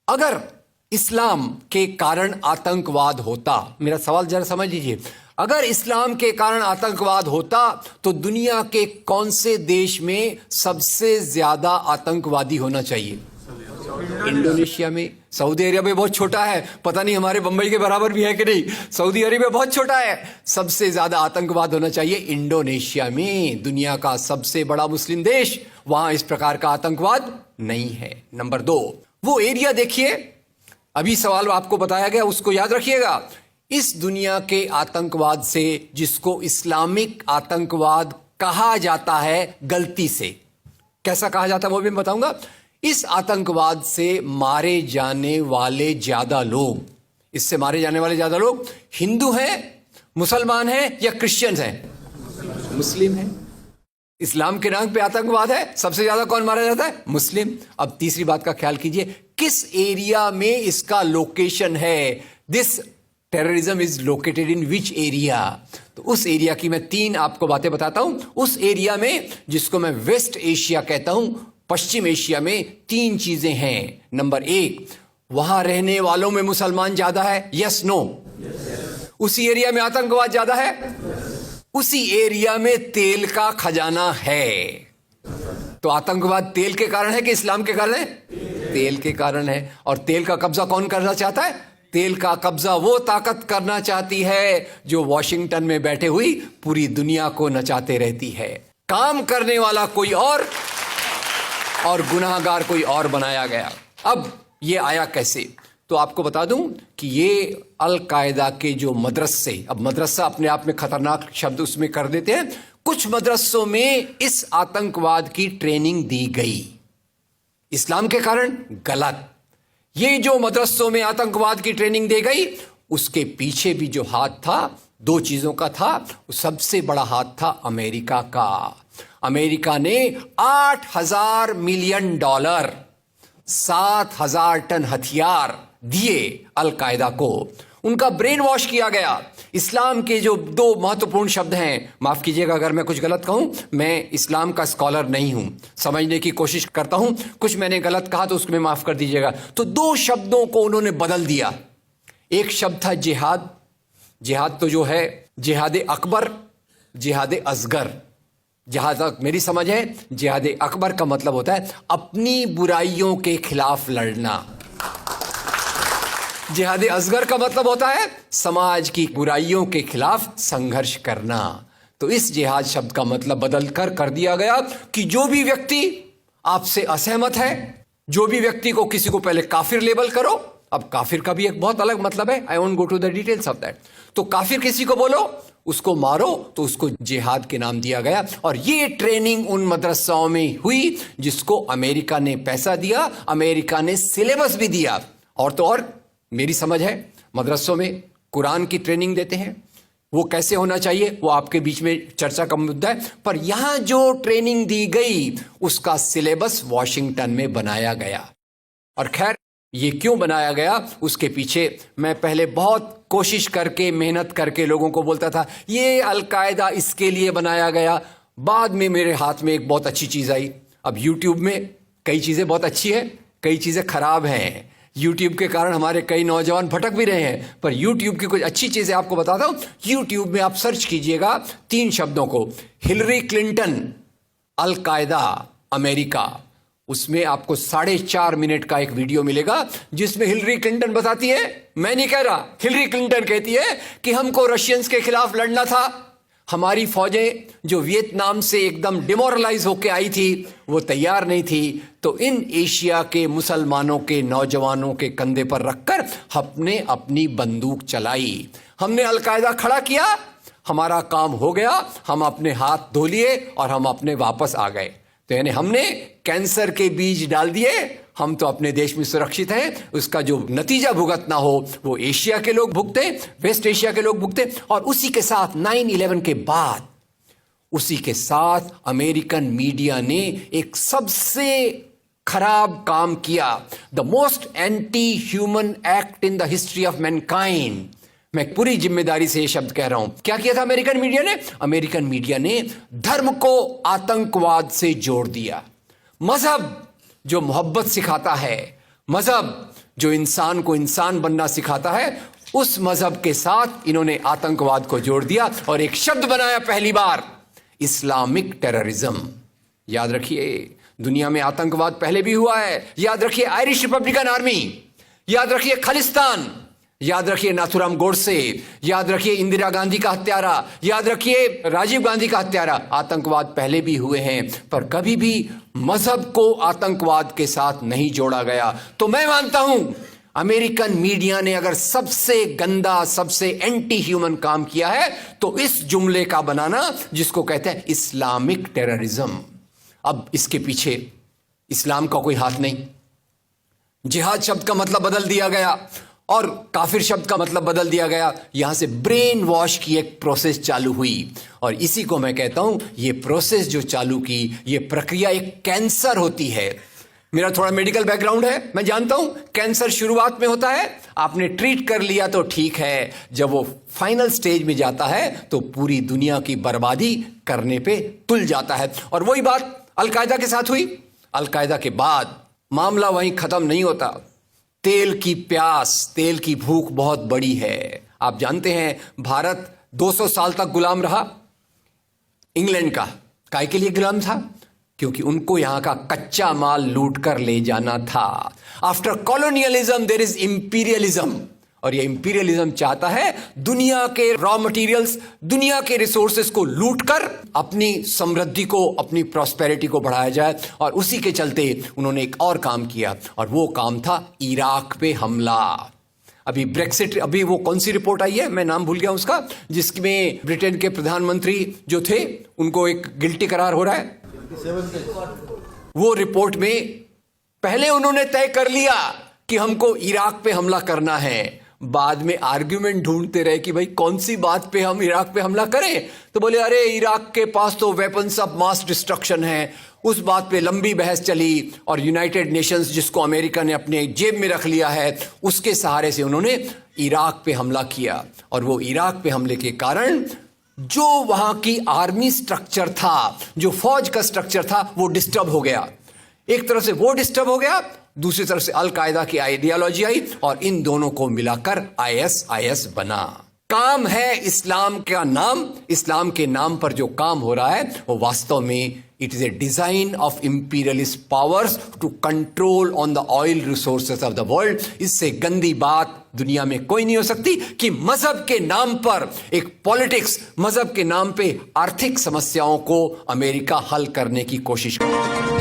अगर इस्लाम के कारण आतंकवाद होता, मेरा सवाल जरा समझ लीजिए, अगर इस्लाम के कारण आतंकवाद होता तो दुनिया के कौन से देश में सबसे ज्यादा आतंकवादी होना चाहिए? इंडोनेशिया में। सऊदी अरेबिया में बहुत छोटा है, पता नहीं हमारे बंबई के बराबर भी है कि नहीं। सऊदी अरेबिया बहुत छोटा है, सबसे ज्यादा आतंकवाद होना चाहिए इंडोनेशिया में, दुनिया का सबसे बड़ा मुस्लिम देश, वहां इस प्रकार का आतंकवाद नहीं है। नंबर 2, वो एरिया देखिए, अभी सवाल आपको बताया गया उसको याद रखिएगा। इस दुनिया के आतंकवाद से, जिसको इस्लामिक आतंकवाद कहा जाता है गलती से, कैसा कहा जाता है वो भी मैं बताऊंगा। इस आतंकवाद से मारे जाने वाले ज्यादा लोग, इससे मारे जाने वाले ज्यादा लोग हिंदू हैं, मुसलमान हैं या क्रिश्चियंस हैं? मुस्लिम हैं। इस्लाम के नाम पे आतंकवाद है, सबसे ज्यादा कौन मारा जाता है? मुस्लिम। अब तीसरी बात का ख्याल कीजिए, किस एरिया में इसका लोकेशन है? This terrorism is located in which area? तो उस एरिया की मैं 3 आपको बातें बताता हूं। उस एरिया में, जिसको मैं वेस्ट एशिया कहता हूं, पश्चिम एशिया में 3 चीजें हैं। नंबर 1, वहां रहने वालों में मुसलमान ज्यादा है, यस नो? उसी एरिया में आतंकवाद ज्यादा है, उसी एरिया में तेल का खजाना है। तो आतंकवाद तेल के कारण है कि इस्लाम के कारण है? तेल के कारण है। और तेल का कब्जा कौन करना चाहता है? तेल का कब्जा वो ताकत करना चाहती है जो वॉशिंगटन में बैठे हुई पूरी दुनिया को नचाते रहती है। काम करने वाला कोई और गुनाहगार कोई और बनाया गया। अब ये आया कैसे? तो आपको बता दूं कि ये अल कायदा के जो मदरसे, अब मदरसा अपने आप में खतरनाक शब्द उसमें कर देते हैं, कुछ मदरसों में इस आतंकवाद की ट्रेनिंग दी गई। इस्लाम के कारण गलत। ये जो मदरसों में आतंकवाद की ट्रेनिंग दी गई, उसके पीछे भी जो हाथ था, 2 चीजों का था। सबसे बड़ा हाथ था अमेरिका का। अमेरिका ने $8,000 मिलियन, 7,000 टन हथियार दिए अल कायदा को। उनका ब्रेन वॉश किया गया। इस्लाम के जो 2 महत्वपूर्ण शब्द हैं, माफ कीजिएगा अगर मैं कुछ गलत कहूं, मैं इस्लाम का स्कॉलर नहीं हूं, समझने की कोशिश करता हूं, कुछ मैंने गलत कहा तो उसको माफ कर दीजिएगा। तो 2 शब्दों को उन्होंने बदल दिया। एक शब्द था जिहाद। जिहाद तो जो है जिहाद अकबर, जिहाद असगर। जहां तक मेरी समझ है, जिहाद अकबर का मतलब होता है अपनी बुराइयों के खिलाफ लड़ना। जिहाद असगर का मतलब होता है समाज की बुराइयों के खिलाफ संघर्ष करना। तो इस जिहाद शब्द का मतलब बदल कर दिया गया कि जो भी व्यक्ति आपसे असहमत है, जो भी व्यक्ति को किसी को पहले काफिर लेबल करो, अब काफिर का भी एक बहुत अलग मतलब है, I won't go to the details of that. तो काफिर किसी को बोलो, उसको मारो, तो उसको जिहाद के नाम दिया गया। और ये ट्रेनिंग उन मदरसाओं में हुई जिसको अमेरिका ने पैसा दिया, अमेरिका ने सिलेबस भी दिया। और तो और मेरी समझ है, मदरसों में कुरान की ट्रेनिंग देते हैं। वो कैसे होना चाहिए वो आपके बीच में चर्चा का मुद्दा है, पर यहां जो ट्रेनिंग दी गई उसका सिलेबस वॉशिंगटन में बनाया गया। और खैर, ये क्यों बनाया गया उसके पीछे मैं पहले बहुत कोशिश करके, मेहनत करके लोगों को बोलता था ये अल कायदा इसके लिए बनाया गया। बाद में मेरे हाथ में एक बहुत अच्छी चीज आई। अब यूट्यूब में कई चीजें बहुत अच्छी हैं, कई चीजें खराब हैं। यूट्यूब के कारण हमारे कई नौजवान भटक भी रहे हैं, पर यूट्यूब की कुछ अच्छी चीजें आपको बताता हूं। यूट्यूब में आप सर्च कीजिएगा 3 शब्दों को, हिलरी क्लिंटन अल कायदा अमेरिका, उसमें आपको 4.5 मिनट का एक वीडियो मिलेगा जिसमें हिलरी क्लिंटन बताती है, मैं नहीं कह रहा, हिलरी क्लिंटन कहती है कि हमको रशियंस के खिलाफ लड़ना था। हमारी फौजें जो वियतनाम से एकदम डिमोरलाइज होकर आई थी वो तैयार नहीं थी, तो इन एशिया के मुसलमानों के नौजवानों के कंधे पर रखकर हमने अपनी बंदूक चलाई, हमने अल कायदा खड़ा किया, हमारा काम हो गया, हम अपने हाथ धो लिए और हम अपने वापस आ गए। तो यानी हमने कैंसर के बीज डाल दिए, हम तो अपने देश में सुरक्षित हैं। उसका जो नतीजा भुगतना हो वो एशिया के लोग भुगते, वेस्ट एशिया के लोग भुगते। और उसी के साथ 9/11 के बाद, उसी के साथ अमेरिकन मीडिया ने एक सबसे खराब काम किया, the most anti human act in the history of Mankind. मैं पूरी जिम्मेदारी से ये शब्द कह रहा हूं। क्या किया था अमेरिकन मीडिया ने? अमेरिकन मीडिया ने धर्म को आतंकवाद से जोड़ दिया। मजहब जो मोहब्बत सिखाता है, मजहब जो इंसान को इंसान बनना सिखाता है, उस मजहब के साथ इन्होंने आतंकवाद को जोड़ दिया और एक शब्द बनाया पहली बार, इस्लामिक टेररिज्म। याद रखिए, दुनिया में आतंकवाद पहले भी हुआ है। याद रखिए आयरिश रिपब्लिकन आर्मी, याद रखिए खालिस्तान, याद रखिए नाथुराम गोडसे, याद रखिए इंदिरा गांधी का हत्यारा, याद रखिए राजीव गांधी का हत्यारा। आतंकवाद पहले भी हुए हैं, पर कभी भी मजहब को आतंकवाद के साथ नहीं जोड़ा गया। तो मैं मानता हूं अमेरिकन मीडिया ने अगर सबसे गंदा, सबसे एंटी ह्यूमन काम किया है तो इस जुमले का बनाना जिसको कहते हैं इस्लामिक टेररिज्म। अब इसके पीछे इस्लाम का कोई हाथ नहीं। जिहाद शब्द का मतलब बदल दिया गया और काफिर शब्द का मतलब बदल दिया गया। यहां से ब्रेन वॉश की एक प्रोसेस चालू हुई और इसी को मैं कहता हूं, ये प्रोसेस जो चालू की, ये प्रक्रिया एक कैंसर होती है। मेरा थोड़ा मेडिकल बैकग्राउंड है, मैं जानता हूं कैंसर शुरुआत में होता है, आपने ट्रीट कर लिया तो ठीक है, जब वो फाइनल स्टेज में जाता है तो पूरी दुनिया की बर्बादी करने पे तुल जाता है। और वही बात अलकायदा के साथ हुई। अलकायदा के बाद मामला वहीं खत्म नहीं होता। तेल की प्यास, तेल की भूख बहुत बड़ी है। आप जानते हैं भारत 200 साल तक गुलाम रहा इंग्लैंड का। काहे के लिए गुलाम था? क्योंकि उनको यहां का कच्चा माल लूट कर ले जाना था। After colonialism there is imperialism, और ये इंपीरियलिज्म चाहता है दुनिया के रॉ मटेरियल्स, दुनिया के रिसोर्सेस को लूट कर अपनी समृद्धि को, अपनी प्रॉस्पेरिटी को बढ़ाया जाए। और उसी के चलते उन्होंने एक और काम किया और वो काम था इराक पे हमला। अभी ब्रेक्सिट, अभी वो कौन सी रिपोर्ट आई है, मैं नाम भूल गया उसका, जिसमें ब्रिटेन के प्रधानमंत्री जो थे उनको एक गिल्टी करार हो रहा है। वो रिपोर्ट में पहले उन्होंने तय कर लिया कि हमको इराक पे हमला करना है, बाद में आर्ग्यूमेंट ढूंढते रहे कि भाई कौन सी बात पे हम इराक पे हमला करें। तो बोले अरे इराक के पास तो वेपन्स ऑफ मास डिस्ट्रक्शन है। उस बात पे लंबी बहस चली और यूनाइटेड नेशंस, जिसको अमेरिका ने अपने जेब में रख लिया है, उसके सहारे से उन्होंने इराक पे हमला किया। और वो इराक पे हमले के कारण जो वहां की आर्मी स्ट्रक्चर था, जो फौज का स्ट्रक्चर था, वो डिस्टर्ब हो गया। एक तरफ से वो डिस्टर्ब हो गया, दूसरी तरफ से अल कायदा की आइडियोलॉजी आई और इन दोनों को मिलाकर आईएसआईएस बना। काम है इस्लाम का नाम, इस्लाम के नाम पर जो काम हो रहा है वो वास्तव में it is a design of imperialist powers to control on the oil resources of the world. इससे गंदी बात दुनिया में कोई नहीं हो सकती कि मजहब के नाम पर एक पॉलिटिक्स, मजहब के नाम पे आर्थिक समस्याओं को अमेरिका हल करने की कोशिश करे।